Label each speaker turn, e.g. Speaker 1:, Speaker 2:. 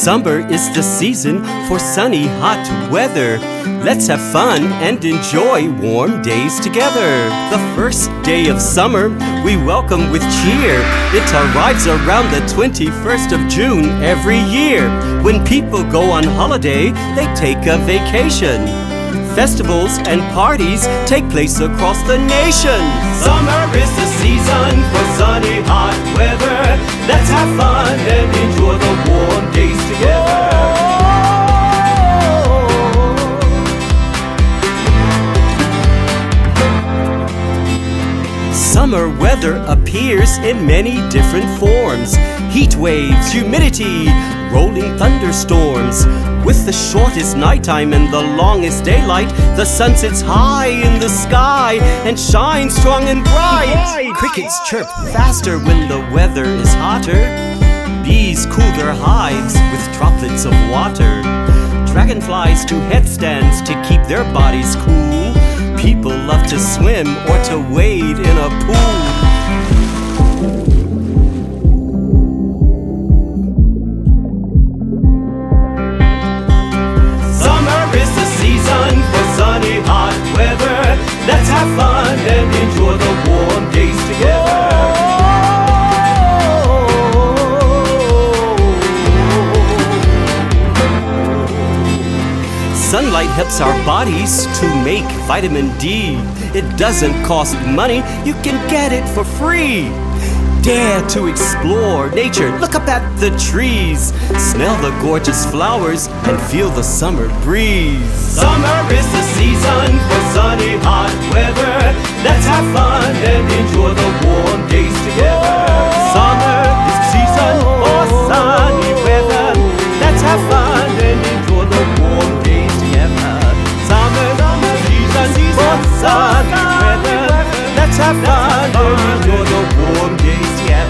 Speaker 1: Summer is the season for sunny, hot weather. Let's have fun and enjoy warm days together. The first day of summer we welcome with cheer. It arrives around the 21st of June every year. When people go on holiday, they take a vacation. Festivals and parties take place across the nation. Summer is the season for sunny, hot weather. Let's have fun and enjoy the warm days together. Summer weather appears in many different forms. Heat waves, humidity, rolling thunderstorms. With the shortest nighttime and the longest daylight, the sun sits high in the sky and shines strong and bright. Crickets chirp faster when the weather is hotter. Bees cool their hives with droplets of water. Dragonflies do headstands to keep their bodies cool. People love to swim or to wade in a pool. Sunny, hot weather. Let's have fun and enjoy the warm days together. Sunlight helps our bodies to make vitamin D. It doesn't cost money, you can get it for free. Dare to explore nature, look up at the trees. Smell the gorgeous flowers and feel the summer breeze. Summer is the season for sunny, hot weather. Let's have fun and enjoy the warm days together. Summer is the season for sunny weather. Let's have fun and enjoy the warm days together. Summer is the season for sunny weather. Let's have fun and enjoy the warm days together.